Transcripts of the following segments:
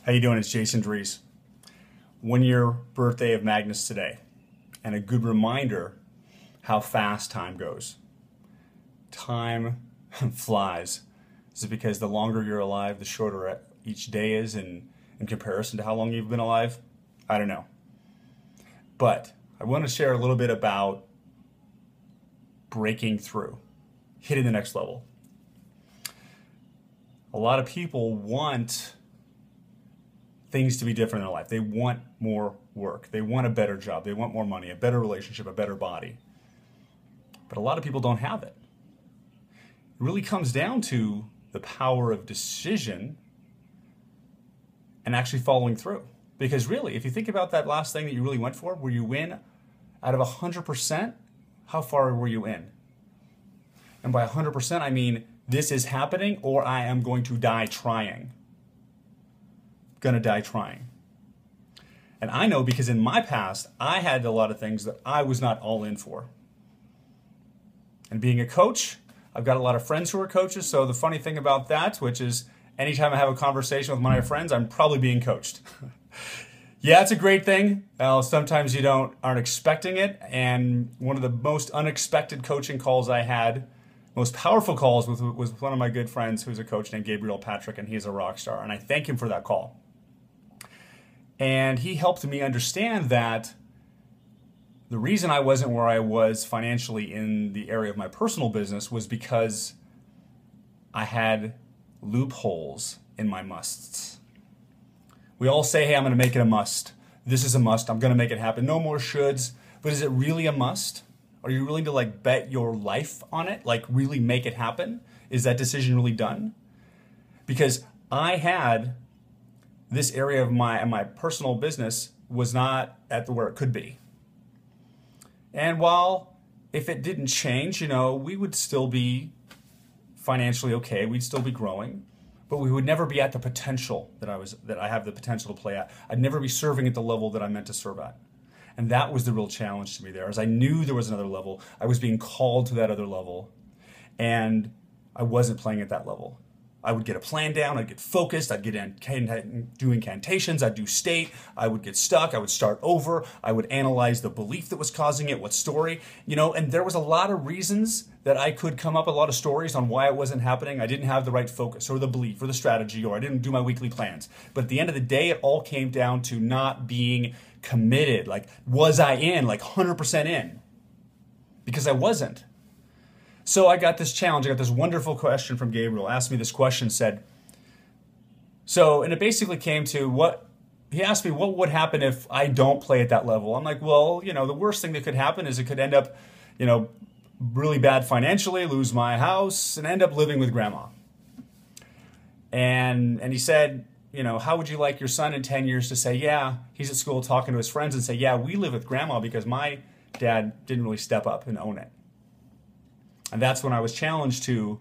How you doing? It's Jason Dries. 1 year birthday of Magnus today, and a good reminder how fast time goes. Time flies. Is it because the longer you're alive, the shorter each day is in comparison to how long you've been alive? I don't know. But I want to share a little bit about breaking through, hitting the next level. A lot of people want things to be different in their life. They want more work. They want a better job. They want more money, a better relationship, a better body. But a lot of people don't have it. It really comes down to the power of decision and actually following through. Because really, if you think about that last thing that you really went for, where you win out of 100%, how far were you in? And by 100%, I mean, this is happening or I am going to die trying. Gonna die trying. And I know because in my past, I had a lot of things that I was not all in for. And being a coach, I've got a lot of friends who are coaches, so the funny thing about that, which is anytime I have a conversation with my friends, I'm probably being coached. Yeah, it's a great thing. Sometimes you aren't expecting it, and one of the most unexpected coaching calls I had, most powerful calls, was one of my good friends who's a coach named Gabriel Patrick, and he's a rock star, and I thank him for that call. And he helped me understand that the reason I wasn't where I was financially in the area of my personal business was because I had loopholes in my musts. We all say, hey, I'm going to make it a must. This is a must. I'm going to make it happen. No more shoulds. But is it really a must? Are you willing to bet your life on it? Really make it happen? Is that decision really done? Because I had this area of my personal business was not at where it could be. And while if it didn't change, we would still be financially okay. We'd still be growing, but we would never be at the potential that I have the potential to play at. I'd never be serving at the level that I meant to serve at. And that was the real challenge to me there, as I knew there was another level. I was being called to that other level, and I wasn't playing at that level. I would get a plan down, I'd get focused, I'd do incantations, I'd do state, I would get stuck, I would start over, I would analyze the belief that was causing it, what story, and there was a lot of reasons that I could come up with a lot of stories on why it wasn't happening. I didn't have the right focus or the belief or the strategy, or I didn't do my weekly plans. But at the end of the day, it all came down to not being committed. Was I in, 100% in? Because I wasn't. So I got this challenge. I got this wonderful question from Gabriel. Asked me this question, said, and it basically came to he asked me what would happen if I don't play at that level. I'm like, well, the worst thing that could happen is it could end up, really bad financially, lose my house, and end up living with grandma. And he said, how would you like your son in 10 years to say, yeah, he's at school talking to his friends and say, yeah, we live with grandma because my dad didn't really step up and own it. And that's when I was challenged to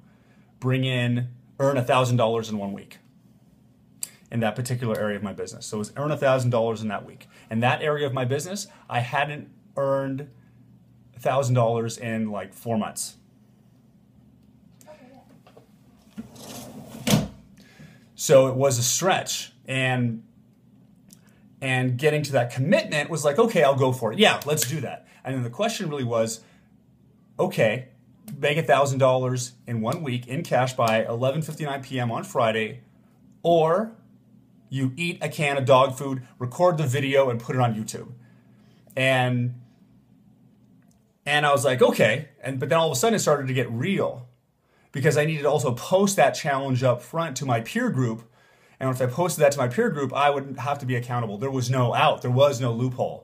earn $1,000 in 1 week in that particular area of my business. So it was earn $1,000 in that week. In that area of my business, I hadn't earned $1,000 in 4 months. So it was a stretch, and getting to that commitment was okay, I'll go for it. Yeah, let's do that. And then the question really was, okay, make $1,000 in 1 week in cash by 11:59 p.m. on Friday, or you eat a can of dog food, record the video, and put it on YouTube. And I was like, okay. But then all of a sudden it started to get real, because I needed to also post that challenge up front to my peer group. And if I posted that to my peer group, I would have to be accountable. There was no out. There was no loophole.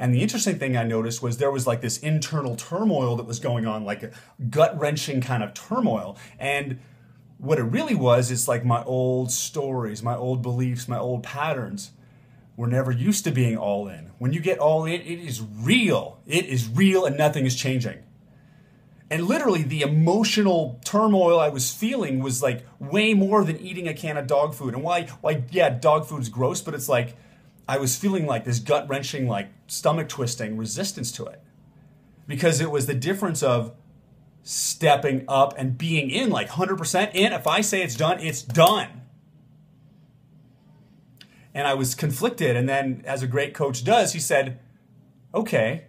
And the interesting thing I noticed was there was this internal turmoil that was going on, a gut-wrenching kind of turmoil. And what it really was is my old stories, my old beliefs, my old patterns were never used to being all in. When you get all in, it is real. It is real and nothing is changing. And literally the emotional turmoil I was feeling was way more than eating a can of dog food. And yeah, dog food's gross, but it's I was feeling this gut-wrenching, stomach-twisting resistance to it. Because it was the difference of stepping up and being in, 100% in. If I say it's done, it's done. And I was conflicted. And then, as a great coach does, he said, okay,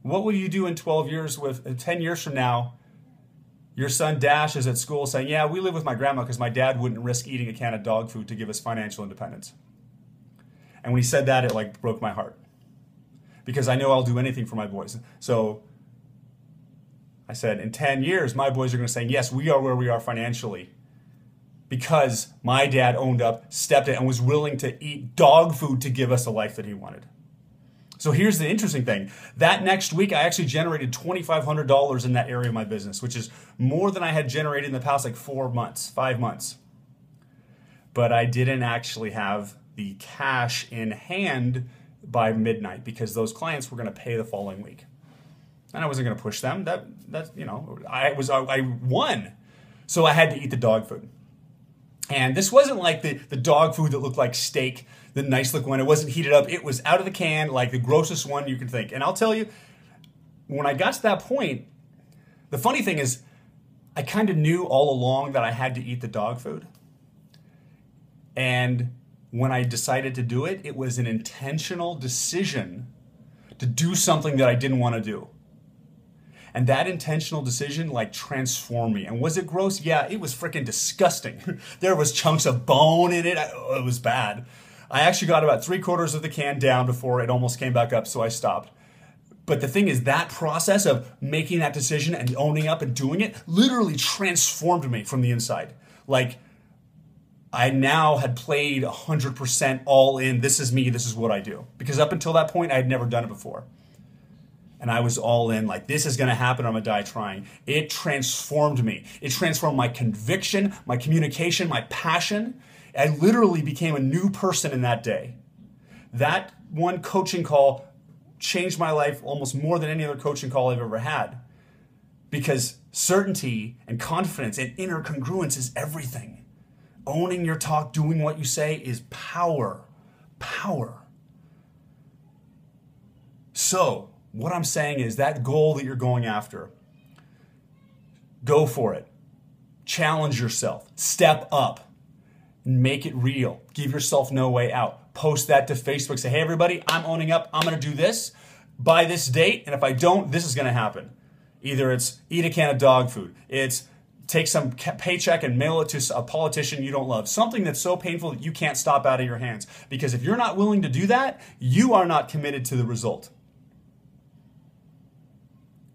what will you do in 10 years from now? Your son Dash is at school saying, yeah, we live with my grandma because my dad wouldn't risk eating a can of dog food to give us financial independence. And when he said that, it like broke my heart. Because I know I'll do anything for my boys. So I said, in 10 years, my boys are going to say, yes, we are where we are financially. Because my dad owned up, stepped in, and was willing to eat dog food to give us a life that he wanted. So here's the interesting thing. That next week, I actually generated $2,500 in that area of my business, which is more than I had generated in the past like 5 months. But I didn't actually have the cash in hand by midnight because those clients were going to pay the following week. And I wasn't going to push them. I won. So I had to eat the dog food. And this wasn't like the dog food that looked like steak, the nice looking one. It wasn't heated up. It was out of the can, like the grossest one you can think. And I'll tell you, when I got to that point, the funny thing is I kind of knew all along that I had to eat the dog food. And when I decided to do it, it was an intentional decision to do something that I didn't want to do. And that intentional decision like transformed me. And was it gross? Yeah, it was freaking disgusting. There was chunks of bone in it. It was bad. I actually got about 3/4 of the can down before it almost came back up, so I stopped. But the thing is, that process of making that decision and owning up and doing it literally transformed me from the inside. Like, I now had played 100% all in. This is me. This is what I do. Because up until that point, I had never done it before. And I was all in, like, this is going to happen. I'm going to die trying. It transformed me. It transformed my conviction, my communication, my passion. I literally became a new person in that day. That one coaching call changed my life almost more than any other coaching call I've ever had. Because certainty and confidence and inner congruence is everything. Owning your talk, doing what you say is power. Power. So, what I'm saying is that goal that you're going after, go for it. Challenge yourself. Step up. Make it real. Give yourself no way out. Post that to Facebook. Say, hey, everybody, I'm owning up. I'm going to do this by this date. And if I don't, this is going to happen. Either it's eat a can of dog food. It's take some paycheck and mail it to a politician you don't love. Something that's so painful that you can't stop out of your hands. Because if you're not willing to do that, you are not committed to the result.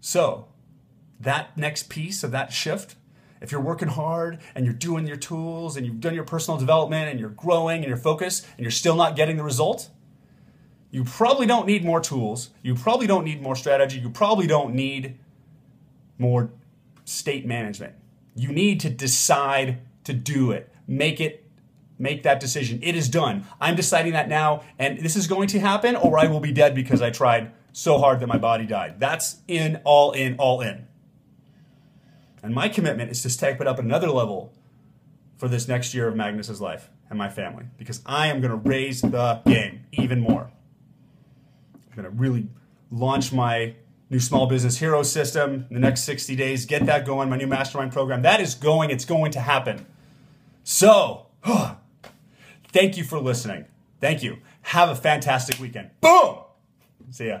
So, that next piece of that shift, if you're working hard and you're doing your tools and you've done your personal development and you're growing and you're focused and you're still not getting the result, you probably don't need more tools. You probably don't need more strategy. You probably don't need more state management. You need to decide to do it. Make that decision. It is done. I'm deciding that now, and this is going to happen, or I will be dead because I tried so hard that my body died. That's in, all in, all in. And my commitment is to step it up another level for this next year of Magnus's life and my family, because I am going to raise the game even more. I'm going to really launch my new small business hero system in the next 60 days, get that going, my new mastermind program. That is going, it's going to happen. So, thank you for listening. Thank you. Have a fantastic weekend. Boom! See ya.